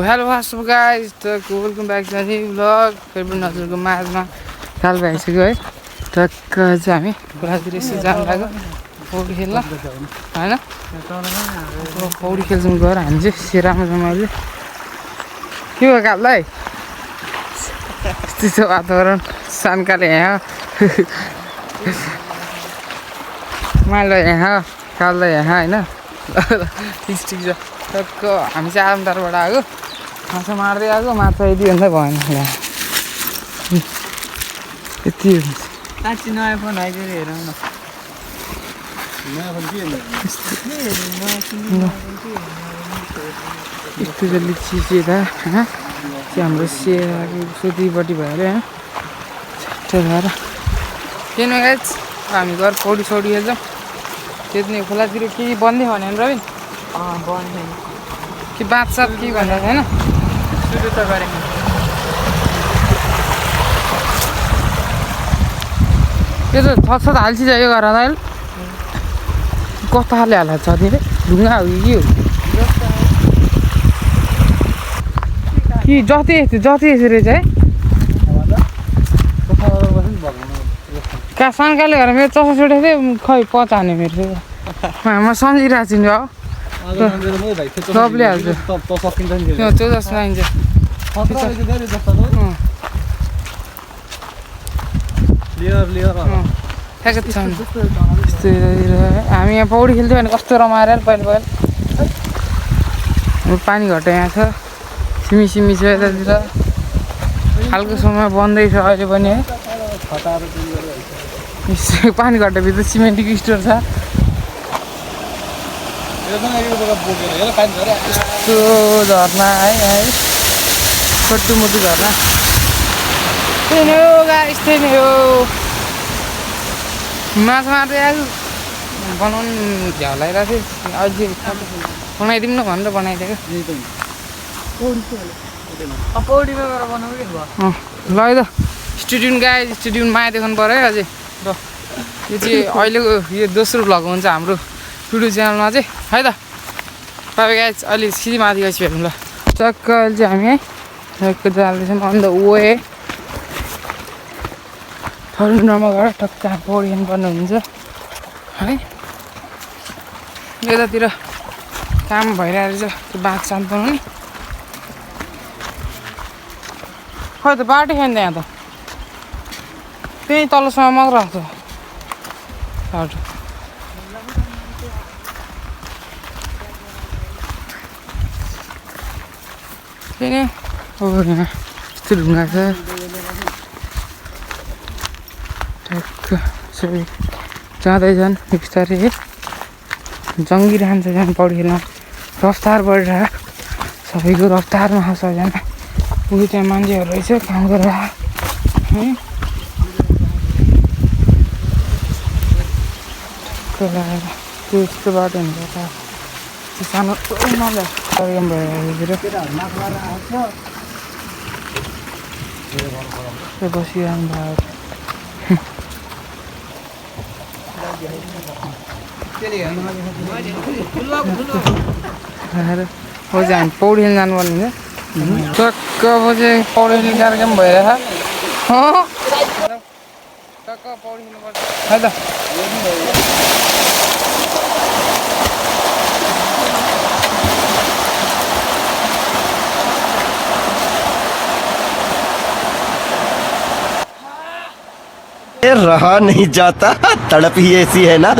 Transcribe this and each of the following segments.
Hello, what's up guys? Welcome back to the new vlog. फेरि नजरको माझमा काल भइसक्यो है। टक्क चाहिँ हामी खोलातिर यसो जानु लाग्यो पौडी खेल्न हैन। पौडी खेल्छौँ गएर हामी चाहिँ राम्रो के भयो काललाई? यस्तो वातावरण सानकाले यहाँ माइलो यहाँ काललाई यहाँ हैन। ठिक छ टक्क हामी चाहिँ आरामदारबाट आएको माछा मार्दै आएको माछा यति भन्दै भएन यति हुन्छ। साँच्ची नयाँ फोन आइदिएर हेरौँ न। नयाँ फोन के यस्तो जल्दी चिजे त होइन त्यो हाम्रो सोधीपट्टि भएर होइन छट्ट भएर किन गाइज हामी गएर पौडी सौडी खेल्छौँ। त्यति नै खोलातिर के बन्दै भने रविन बन्द कि बाँधसाप के भन्दा होइन सुरु त गरेँ त्यो त छत हाल्छ यो गर अहिले कस्तो खाले हाल्छ छतिर ढुङ्गा हो कि जति यसरी चाहिँ कहाँ सानकाले घर मेरो चसा छुटेको थिएँ खै पचाने मेरो म सम्झिरहेको छु नि अब सबले हाल्छ त्यो जस्तो आइन्छ हामी यहाँ पौडी खेल्थ्यौँ भने कस्तो रमाएर पहिला पानी घट्यो यहाँ छ सिमी छ यतातिर खालको समय बन्दैछ अहिले पनि है। पानी घट्योभित्र सिमेन्टको स्टोर छ यस्तो झर्ना है छोटो मोटो झर्ना त्यही नै हो गाइस त्यही नै हो। माछा मार्दै आएको बनाउनु झ्याउ लगाइरहेको थियो अझै बनाइदिउँ न भनेर बनाइदिएको पौडीमा गएर बनाउनु के भयो ल है त स्टुडेन्ट गाइज स्टुडेन्ट माया देखाउनु पऱ्यो है अझै ल यो चाहिँ अहिलेको यो दोस्रो भ्लग हुन्छ हाम्रो युट्युब च्यानलमा चाहिँ है त तपाईँ गाइज अहिले सिधी माथि गएपछि हेर्नु ल टक्क अहिले चाहिँ हामी है टक्क जाँदैछौँ अन्त वे थर्ड नम्बर गएर टक्क पौडी खेल्नुपर्ने हुन्छ है। यतातिर काम भइरहेको रहेछ त्यो बाँध साथ बनाउने खै त बाटो खान्छ यहाँ त त्यही तलसम्म मात्र आएको छ बाटो त्यही नै यहाँ यस्तो ढुङ्गा छ टक्क सबै जाँदैछन् बिस्तारै है जङ्गिरहन्छ झन् पौडी खेल्न रफ्तार बढेर सबैको रफ्तारमा आउँछ झन् उयो त्यहाँ मान्छेहरू रहेछ काम गरेर है त्यो यस्तो बाटो हुन्छ त्यो सानो प्रोग्राम भएर बसिरहनु भएको हो चाहिँ हामी पौडी खेल्न जानुपर्ने हुन्छ टक्क अब चाहिँ पौडी खेल्ने कार्यक्रम भइरहेछ टक्क पौडी खेल्नुपर्छ है त रहा नहीं जाता तड़प ही ऐसी है ना।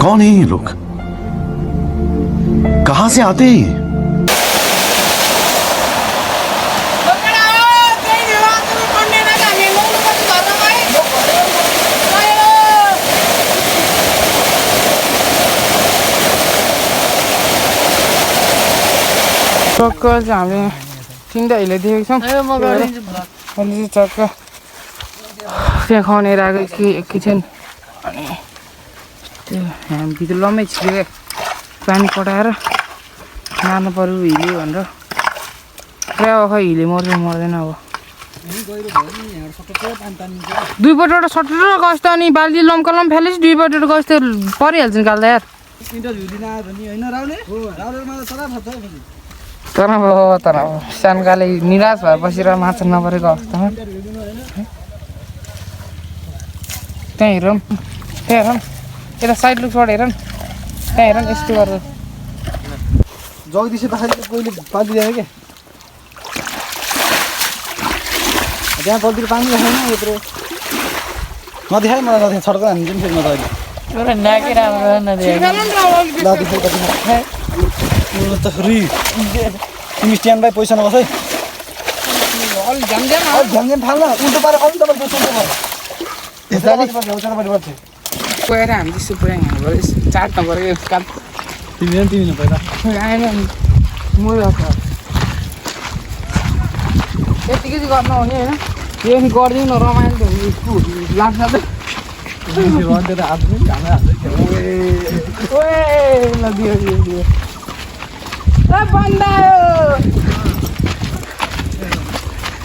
कौन है ये लोग कहां से आते हैं ये? टक्क चाहिँ हामीले तिनवटा हिले देखेको छौँ अहिले चाहिँ टक्क त्यहाँ खनेर आएको एकैछिन अनि त्यो भित्र लम्मै छिरेको पानी पटाएर मार्नु पऱ्यो हिले भनेर पुरा खै हिले मर्दैन मर्दैन अब दुईपल्ट सटेर गएछ त अनि बाल्टी लम्कलम फ्यालेपछि दुईपल्ट गएछ त परिहाल्छ निकाल्दा यार तर अब सानकाले निराश भएर बसेर माछा नपरेको अवस्थामा त्यहाँ हेरौँ त्यहाँ हेरौँ यता साइड लुकबाट हेरौँ त्यहाँ हेरौँ यस्तो गरेर जगदीश पहिले पालिदिएको क्या त्यहाँ पल्तिर पानी राखेन यत्रो नदेखाए मलाई नदेखाए छड्क हानिदिउँ फेरि म त अहिले तिमी स्ट्यान्ड बाई पैसा नबस है झ्याम फाल्न उल्टो पारेर अलिक तपाईँ गएर हामी त्यस्तो पुरा हिँड्नु पऱ्यो चाट नपऱ्यो काम तिमी पहिला आएन म यतिकै चाहिँ गर्नु हुने होइन यो नि गरिदिउँ न रमाइलो त लाग्छ त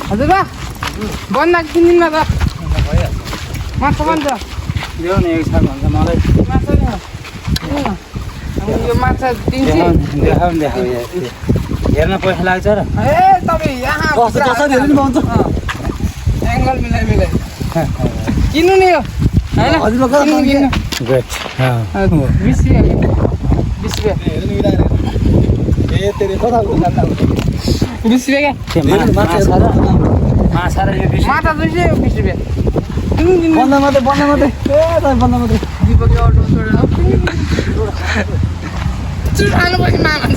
हजुर बा बन्दा किनिदिनु न त माछा बन्छ ल्याउ न एक साल भन्छ मलाई माछा यो माछा दिन्छ हेर्न पैसा लाग्छ र ए तपाईँ यहाँ एङ्गल मिलाइ किन्नु नि यो होइन 20 रुपियाँ माछा र यो माछा 20 रुपियाँ बन्द मात्रै बन्द मात्रै दिपकले अटो छोडेर चुटाउनु पर्छ मामा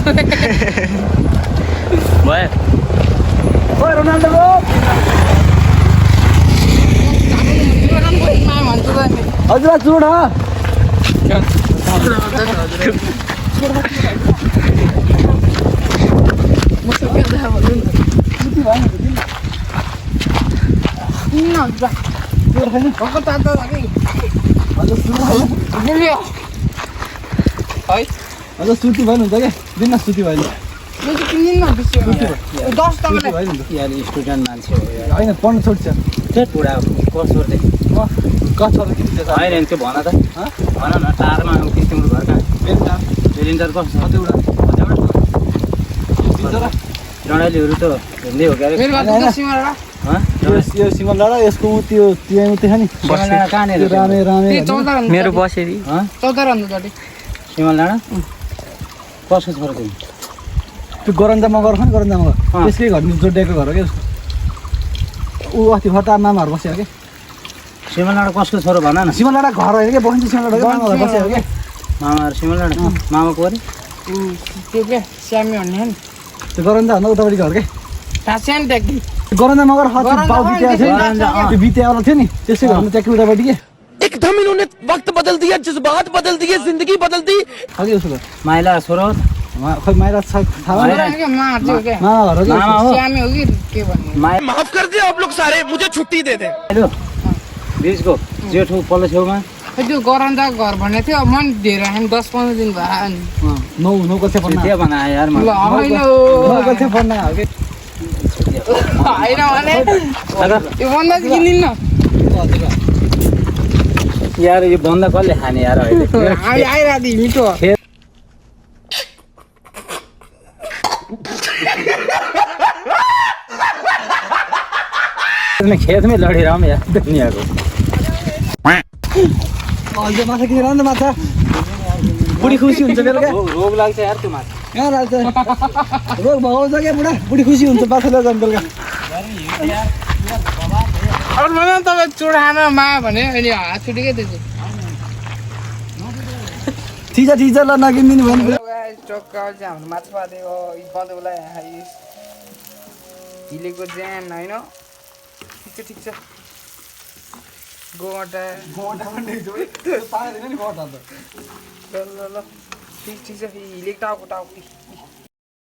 भयो ओइ रोनाल्डो हजुर चुड अझ सुती भयो हुन्छ क्या दिन्न सुती भयो स्टुडेन्ट मान्छे होइन पढ्नु छोड्छ बुढा कसोर्दै होइन त्यो भन त भन न टाढामा तिम्रो घर कहाँ सिलिन्डर कस्तो डडाइलीहरू त हिँड्दै हो क्या यो सिमल डाँडा यसको त्यो त्यहाँ छ नि कहाँनिर मेरो बसेरी 14 सिमल डाँडा कसको छोरा तिमी त्यो गरन्जा मगर छ नि गरन्जा मगर त्यसकै घर जोडिएको घर हो क्या ऊ अस्ति भर्ता मामाहरू बस्यो क्या सिमल डाँडा कसको छोरो भन न सिमल डाँडा घर होइन क्या बस्ने सिमल डाँडा मामाहरू बस्यो क्या मामाहरू सिमल डाँडा मामाको अरे त्यो के स्यामी भन्ने नि त्यो गरन्जा भन्दा उतापट्टि घर क्या सानो ट्याक्की गरन्जा मगर बाउ बित्या थियो त्यो बित्यावाला थियो नि त्यसै घरमा ट्याक्की उतापट्टि के एकदम इन्होंने वक्त बदल दिया जज्बात बदल दिए जिंदगी बदल दी अघि उसो माइला छोरो खै माइला थाहा मामा घर हो स्यामी हो कि के भन्ने माफ कर दिया आप लोग सारे मुझे छुट्टी दे दे हेलो बिचको जेठो पल्लो छेउमा त्यो गरन्जाको घर भन्ने थियो म नि धेरै हामी 10-15 दिन भयो नि नौ कक्षा पढ्न होइन भने यो बन्दा किनिदिनु न यार यो बन्दा कसले खाने यार अहिले हामी आइरहेको थियौँ मिठो खेतमै लडिरहँ यार दुनियाँको माछा किनेर नि माछा बुढी खुसी हुन्छ बेलुका रोग लाग्छ यार त्यो माछा कहाँ लाग्छ रोग भगाउँछ क्या बुढा बुढी खुसी हुन्छ माछा ल्याएर जानु बेलुका अब मलाई तपाईँ चुडान मा भने अहिले हात छुटेकै त्यो ठिक छ ल नकिनिदिनु भयो नि टक्क चाहिँ हाम्रो माछा पारेको बँधौला हिलेको ज्यान होइन ठिक छ गोटा ल ठिक छ हिलेको टाउको